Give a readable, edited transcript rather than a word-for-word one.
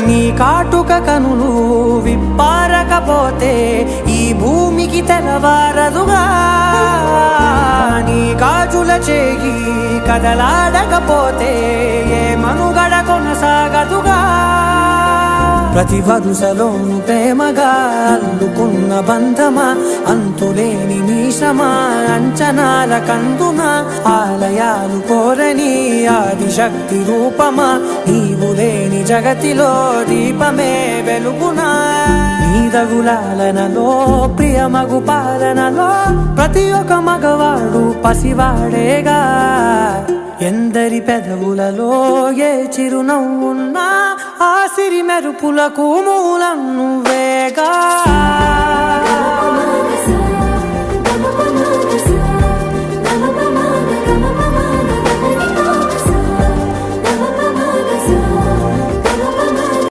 నీ కాటుక కనులు విప్పారకపోతే ఈ భూమికి తెలవారదుగా నీ గాజుల చేయి కదలాడకపోతే ఏ మనుగడ కొనసాగదుగా ప్రతి వరుసలోను ప్రేమగా అల్లుకున్న బంధమా అంతులేని నీశమా అంచనాల కందున ఆలయాలు కోరని ఆదిశక్తి రూపమా నీవు లేని జగతిలో దీపమే వెలుగునా నీదగులాలనలో ప్రియమగు పాలనలో ప్రతి ఒక్క మగవాడు పసివాడేగా ఎందరి పెదవులలో ఏ చిరునవ్వున్నా ఆ సిరి మెరుపులకు మూలం నువ్వేగా